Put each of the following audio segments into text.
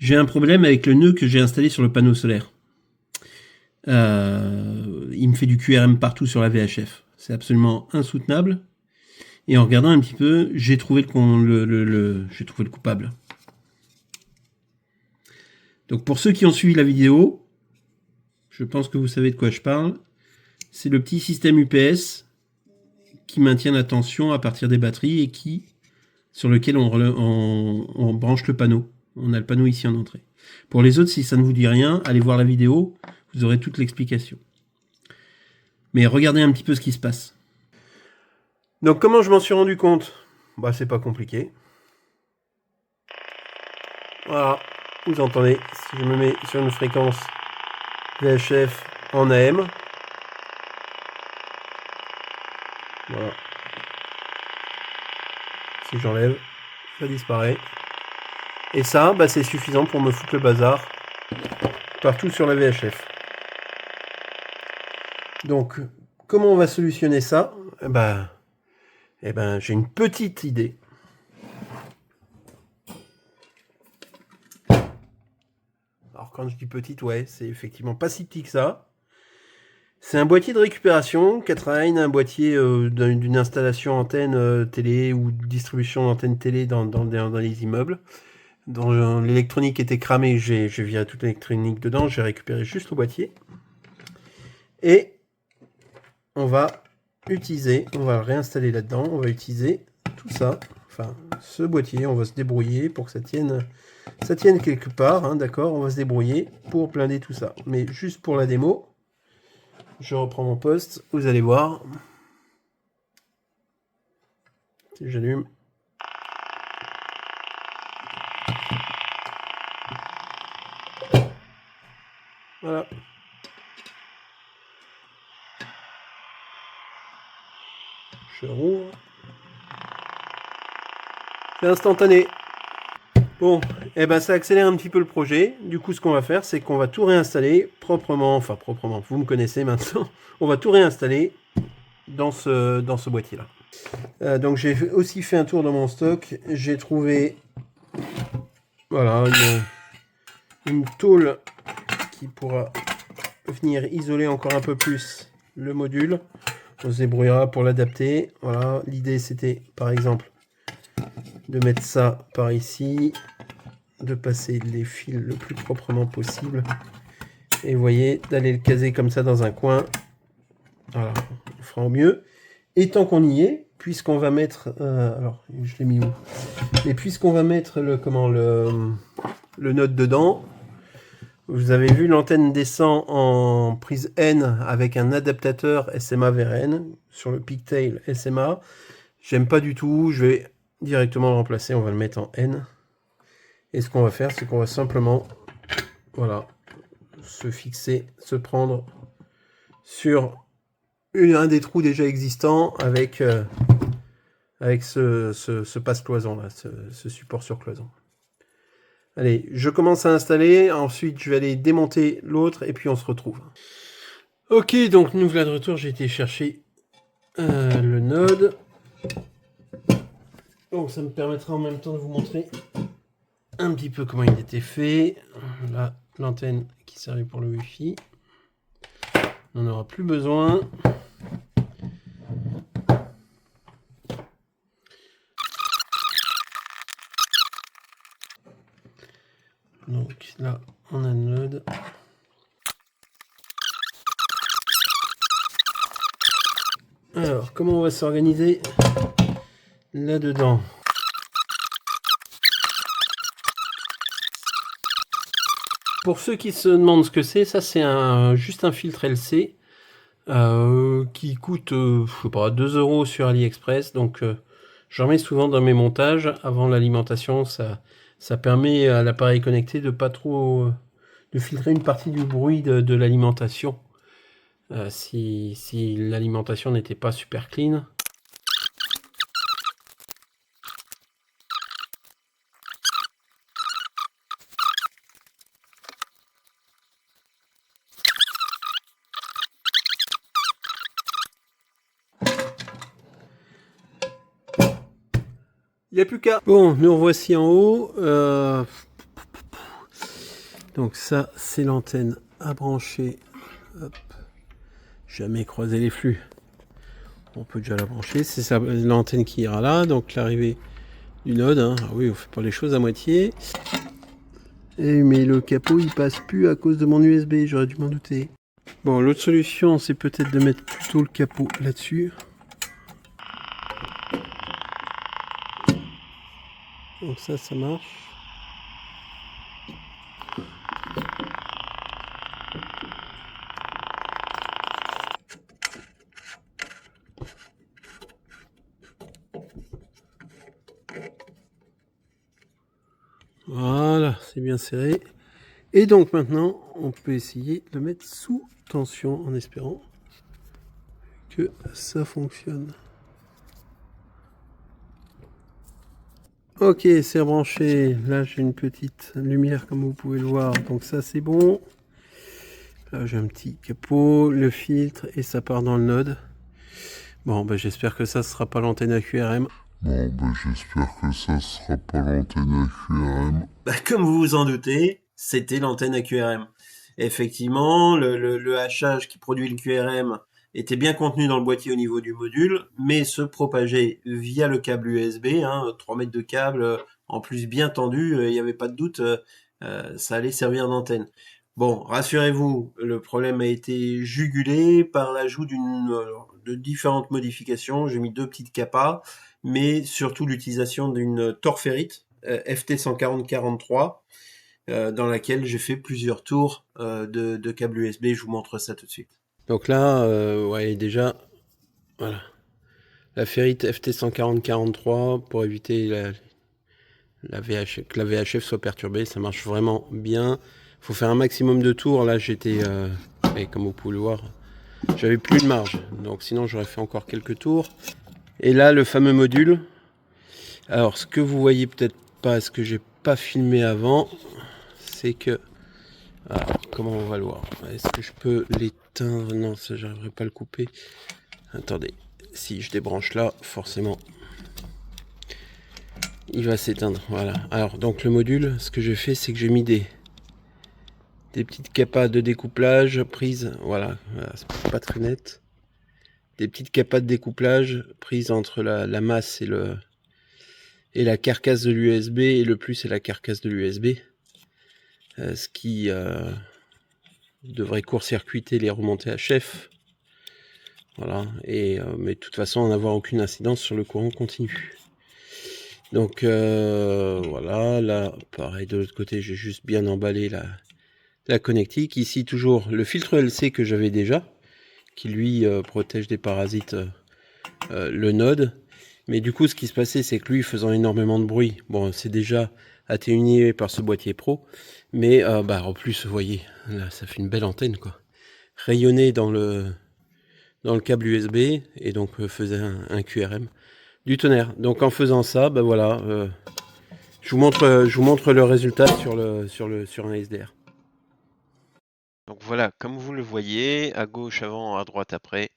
J'ai un problème avec le nœud que j'ai installé sur le panneau solaire. Il me fait du QRM partout sur la VHF. C'est absolument insoutenable. Et en regardant un petit peu, j'ai trouvé j'ai trouvé le coupable. Donc pour ceux qui ont suivi la vidéo, je pense que vous savez de quoi je parle. C'est le petit système UPS qui maintient la tension à partir des batteries et sur lequel on branche le panneau. On a le panneau ici en entrée. Pour les autres, si ça ne vous dit rien, allez voir la vidéo, vous aurez toute l'explication. Mais regardez un petit peu ce qui se passe. Donc comment je m'en suis rendu compte? Bah c'est pas compliqué. Voilà, vous entendez, si je me mets sur une fréquence VHF en AM, voilà. Si j'enlève, ça disparaît. Et ça, bah, c'est suffisant pour me foutre le bazar partout sur la VHF. Donc, comment on va solutionner ça? Eh ben, j'ai une petite idée. Alors, quand je dis petite, ouais, c'est effectivement pas si petit que ça. C'est un boîtier de récupération, Katrain, un boîtier d'une installation antenne télé ou distribution d'antenne télé dans les immeubles. Dont l'électronique était cramée, j'ai viré toute l'électronique dedans, j'ai récupéré juste le boîtier. Et on va le réinstaller là-dedans, on va utiliser tout ça, enfin ce boîtier, on va se débrouiller pour que ça tienne quelque part, hein, d'accord, on va se débrouiller pour blinder tout ça. Mais juste pour la démo, je reprends mon poste, vous allez voir. Si j'allume. Voilà. Je rouvre. C'est instantané. Bon, et ben ça accélère un petit peu le projet. Du coup, ce qu'on va faire, c'est qu'on va tout réinstaller proprement, vous me connaissez maintenant. On va tout réinstaller dans ce boîtier-là. Donc j'ai aussi fait un tour dans mon stock. J'ai trouvé voilà une tôle qui pourra venir isoler encore un peu plus le module. On se débrouillera pour l'adapter. Voilà, l'idée c'était par exemple de mettre ça par ici, de passer les fils le plus proprement possible. Et vous voyez, d'aller le caser comme ça dans un coin. Voilà, on fera au mieux. Et tant qu'on y est, puisqu'on va mettre... alors, je l'ai mis où? Mais puisqu'on va mettre le node dedans, vous avez vu, l'antenne descend en prise N avec un adaptateur SMA vers N sur le pigtail SMA. J'aime pas du tout, je vais directement le remplacer, on va le mettre en N. Et ce qu'on va faire, c'est qu'on va simplement, voilà, se prendre sur un des trous déjà existants avec ce passe-cloison là, ce support sur cloison. Allez, je commence à installer, ensuite je vais aller démonter l'autre et puis on se retrouve. Ok, donc nous voilà de retour, j'ai été chercher le node. Donc ça me permettra en même temps de vous montrer un petit peu comment il était fait. Là, l'antenne qui servait pour le Wi-Fi. On n'en aura plus besoin. Donc là, on a le node. Alors, comment on va s'organiser là-dedans? Pour ceux qui se demandent ce que c'est, ça c'est juste un filtre LC qui coûte, je sais pas, 2 € sur AliExpress. Donc j'en mets souvent dans mes montages avant l'alimentation. Ça permet à l'appareil connecté de pas trop de filtrer une partie du bruit de l'alimentation. Si l'alimentation n'était pas super clean. Il n'y a plus qu'à. Bon, nous revoici en haut. Donc ça, c'est l'antenne à brancher. Hop. Jamais croiser les flux. On peut déjà la brancher. C'est ça, l'antenne qui ira là. Donc l'arrivée du node. Hein. Ah oui, on fait pas les choses à moitié. Et, mais le capot, il passe plus à cause de mon USB. J'aurais dû m'en douter. Bon, l'autre solution, c'est peut-être de mettre plutôt le capot là-dessus. Donc ça marche. Voilà, c'est bien serré. Et donc maintenant, on peut essayer de le mettre sous tension en espérant que ça fonctionne. Ok, c'est branché. Là, j'ai une petite lumière comme vous pouvez le voir. Donc ça, c'est bon. Là, j'ai un petit capot, le filtre et ça part dans le node. Bon, bah, j'espère que ça ne sera pas l'antenne AQRM. Bon, ben j'espère que ça sera pas l'antenne AQRM. Bah, comme vous vous en doutez, c'était l'antenne AQRM. Effectivement, le hachage qui produit le QRM était bien contenu dans le boîtier au niveau du module, mais se propageait via le câble USB, 3 mètres de câble, en plus bien tendu, il n'y avait pas de doute, ça allait servir d'antenne. Bon, rassurez-vous, le problème a été jugulé par l'ajout de différentes modifications. J'ai mis 2 petites capas, mais surtout l'utilisation d'une torférite FT 140-43 dans laquelle j'ai fait plusieurs tours de câble USB. Je vous montre ça tout de suite. Donc là, ouais, déjà, voilà. La ferrite FT 140-43 pour éviter que la VHF soit perturbée, ça marche vraiment bien. Il faut faire un maximum de tours. Là, j'étais, comme vous pouvez le voir, j'avais plus de marge. Donc sinon, j'aurais fait encore quelques tours. Et là, le fameux module. Alors, ce que vous voyez peut-être pas, ce que j'ai pas filmé avant, c'est que... Alors, comment on va le voir? Est-ce que je peux l'éteindre? Non, ça, j'arriverai pas à le couper. Attendez, si je débranche là, forcément, il va s'éteindre. Voilà. Alors, donc le module, ce que j'ai fait, c'est que j'ai mis des petites capas de découplage prises. Voilà, c'est pas très net. Des petites capas de découplage prises entre la masse et la carcasse de l'USB, et le plus c'est la carcasse de l'USB. Ce qui devrait court-circuiter les remontées HF. Voilà, et mais de toute façon n'avoir aucune incidence sur le courant continu. Donc voilà, là pareil de l'autre côté, j'ai juste bien emballé la connectique. Ici toujours le filtre LC que j'avais déjà, qui lui protège des parasites le node. Mais du coup, ce qui se passait, c'est que lui, faisant énormément de bruit, bon, c'est déjà atténué par ce boîtier pro, mais en plus, vous voyez, là, ça fait une belle antenne, quoi. Rayonné dans le câble USB, et donc faisait un QRM du tonnerre. Donc en faisant ça, voilà, je vous montre le résultat sur un SDR. Donc voilà, comme vous le voyez, à gauche avant, à droite après,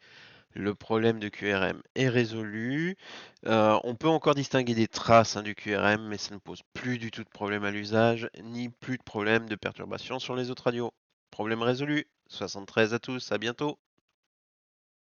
le problème de QRM est résolu. On peut encore distinguer des traces du QRM, mais ça ne pose plus du tout de problème à l'usage, ni plus de problème de perturbation sur les autres radios. Problème résolu. 73 à tous, à bientôt.